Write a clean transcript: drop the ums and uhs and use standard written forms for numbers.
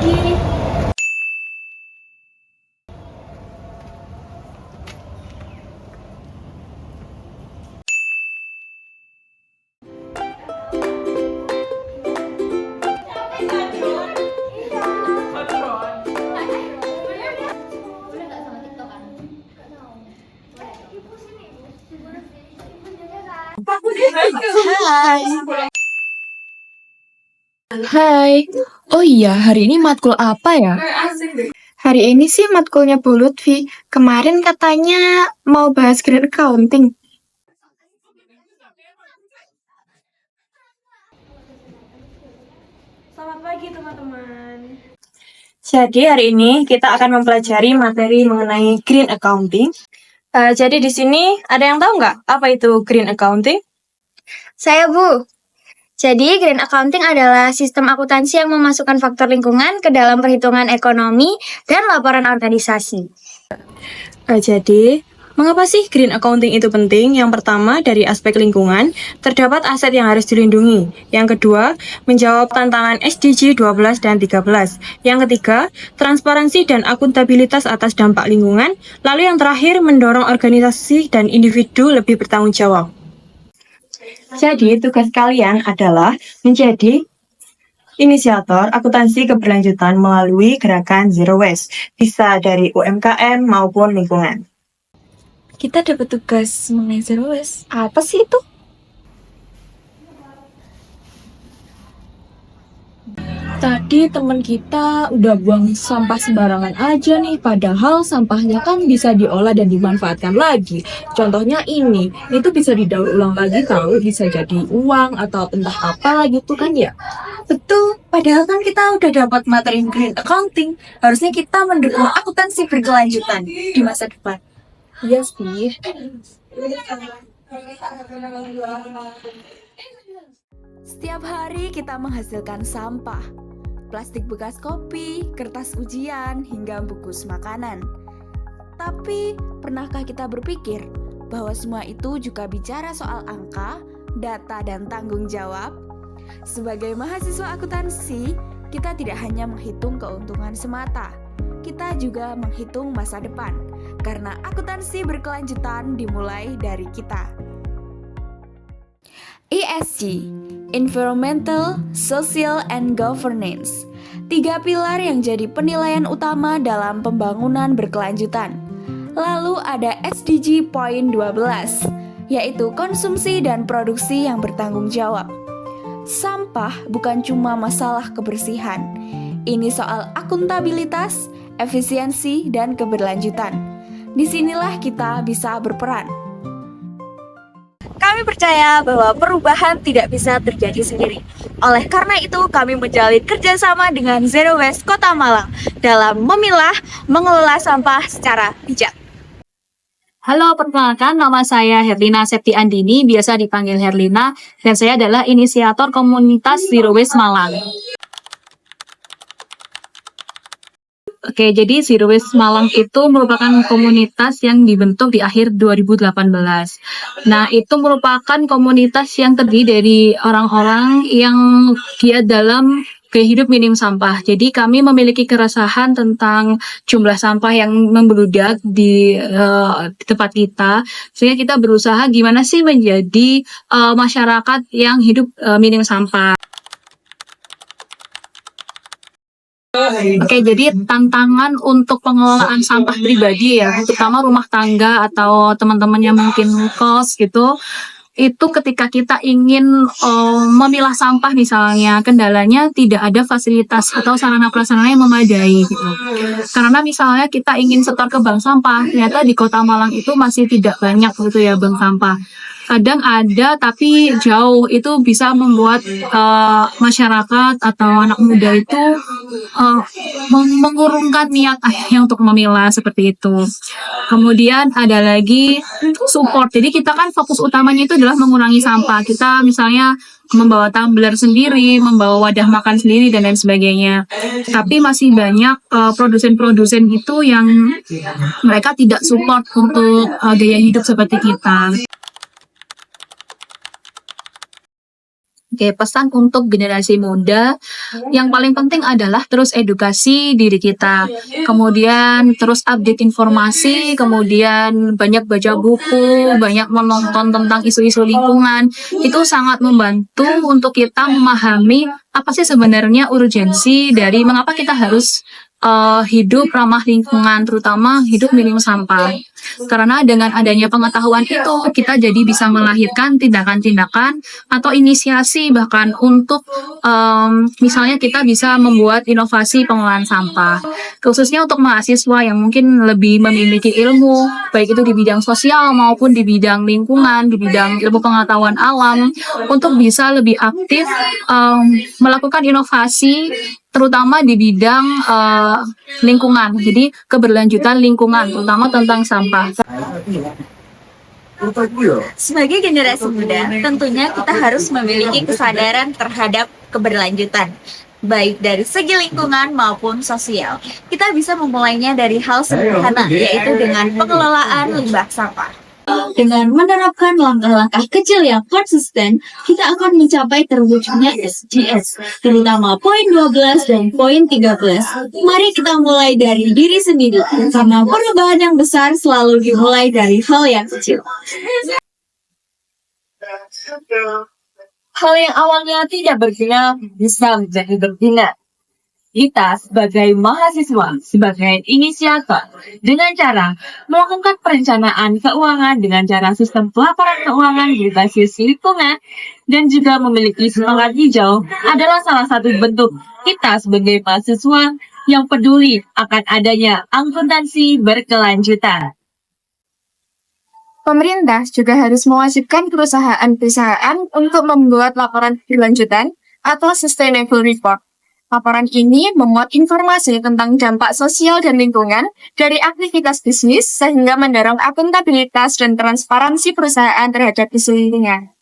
lagi. Hai. Hai. Oh iya, hari ini matkul apa ya? Hari ini sih matkulnya Bu Lutfi. Kemarin katanya mau bahas grade accounting. Selamat pagi teman-teman. Jadi hari ini kita akan mempelajari materi mengenai green accounting. Jadi di sini ada yang tahu nggak apa itu green accounting? Saya Bu. Jadi green accounting adalah sistem akuntansi yang memasukkan faktor lingkungan ke dalam perhitungan ekonomi dan laporan organisasi. Jadi mengapa sih green accounting itu penting? Yang pertama dari aspek lingkungan, terdapat aset yang harus dilindungi. Yang kedua, menjawab tantangan SDG 12 dan 13. Yang ketiga, transparansi dan akuntabilitas atas dampak lingkungan. Lalu yang terakhir, mendorong organisasi dan individu lebih bertanggung jawab. Jadi, tugas kalian adalah menjadi inisiator akuntansi keberlanjutan melalui gerakan Zero Waste, bisa dari UMKM maupun lingkungan. Kita dapat tugas mengenai zero waste. Apa sih itu? Tadi teman kita udah buang sampah sembarangan aja nih, padahal sampahnya kan bisa diolah dan dimanfaatkan lagi. Contohnya ini, itu bisa didaur ulang lagi tahu, bisa jadi uang atau entah apa gitu kan ya. Betul, padahal kan kita udah dapat materi green accounting. Harusnya kita mendukung akuntansi berkelanjutan di masa depan. Iya sih. Setiap hari kita menghasilkan sampah, plastik bekas kopi, kertas ujian, hingga bungkus makanan. Tapi, pernahkah kita berpikir bahwa semua itu juga bicara soal angka, data, dan tanggung jawab? Sebagai mahasiswa akuntansi, kita tidak hanya menghitung keuntungan semata, kita juga menghitung masa depan, karena akuntansi berkelanjutan dimulai dari kita. ESG, Environmental, Social, and Governance, 3 pilar yang jadi penilaian utama dalam pembangunan berkelanjutan. Lalu ada SDG Point 12, yaitu konsumsi dan produksi yang bertanggung jawab. Sampah bukan cuma masalah kebersihan, ini soal akuntabilitas, efisiensi, dan keberlanjutan. Disinilah kita bisa berperan. Kami percaya bahwa perubahan tidak bisa terjadi sendiri. Oleh karena itu, kami menjalin kerjasama dengan Zero Waste Kota Malang dalam memilah, mengelola sampah secara bijak. Halo, perkenalkan nama saya Herlina Septi Andini, biasa dipanggil Herlina, dan saya adalah inisiator komunitas Zero Waste Malang. Oke, jadi Zero Waste Malang itu merupakan komunitas yang dibentuk di akhir 2018. Nah, itu merupakan komunitas yang terdiri dari orang-orang yang giat dalam gaya hidup minim sampah. Jadi kami memiliki keresahan tentang jumlah sampah yang membludak di tempat kita, sehingga kita berusaha gimana sih menjadi masyarakat yang hidup minim sampah. Oke, jadi tantangan untuk pengelolaan sampah pribadi ya, terutama rumah tangga atau teman-teman yang mungkin kos gitu, itu ketika kita ingin memilah sampah misalnya, kendalanya tidak ada fasilitas atau sarana prasarana yang memadai gitu. Karena misalnya kita ingin setor ke bank sampah, ternyata di Kota Malang itu masih tidak banyak gitu ya bank sampah. Kadang ada tapi jauh, itu bisa membuat masyarakat atau anak muda itu mengurungkan niat ayahnya untuk memilah seperti itu. Kemudian ada lagi support. Jadi kita kan fokus utamanya itu adalah mengurangi sampah. Kita misalnya membawa tumbler sendiri, membawa wadah makan sendiri dan lain sebagainya. Tapi masih banyak produsen-produsen itu yang mereka tidak support untuk gaya hidup seperti kita. Oke, pesan untuk generasi muda, yang paling penting adalah terus edukasi diri kita, kemudian terus update informasi, kemudian banyak baca buku, banyak menonton tentang isu-isu lingkungan. Itu sangat membantu untuk kita memahami apa sih sebenarnya urgensi dari mengapa kita harus hidup ramah lingkungan, terutama hidup minim sampah. Karena dengan adanya pengetahuan itu, kita jadi bisa melahirkan tindakan-tindakan atau inisiasi bahkan untuk misalnya kita bisa membuat inovasi pengelolaan sampah. Khususnya untuk mahasiswa yang mungkin lebih memiliki ilmu, baik itu di bidang sosial maupun di bidang lingkungan, di bidang ilmu pengetahuan alam, untuk bisa lebih aktif melakukan inovasi terutama di bidang lingkungan. Jadi keberlanjutan lingkungan, terutama tentang sampah. Sebagai generasi muda, tentunya kita harus memiliki kesadaran terhadap keberlanjutan, baik dari segi lingkungan maupun sosial. Kita bisa memulainya dari hal sederhana, yaitu dengan pengelolaan limbah sampah. Dengan menerapkan langkah-langkah kecil yang konsisten, kita akan mencapai terwujudnya SDGs, terutama poin 12 dan poin 13. Mari kita mulai dari diri sendiri, karena perubahan yang besar selalu dimulai dari hal yang kecil. Hal yang awalnya tidak berguna bisa menjadi berguna. Kita sebagai mahasiswa, sebagai inisiator, dengan cara melakukan perencanaan keuangan dengan cara sistem pelaporan keuangan berbasis lingkungan, dan juga memiliki semangat hijau adalah salah satu bentuk kita sebagai mahasiswa yang peduli akan adanya akuntansi berkelanjutan. Pemerintah juga harus mewajibkan perusahaan-perusahaan untuk membuat laporan berkelanjutan atau sustainable report. Laporan ini memuat informasi tentang dampak sosial dan lingkungan dari aktivitas bisnis sehingga mendorong akuntabilitas dan transparansi perusahaan terhadap isu lingkungan.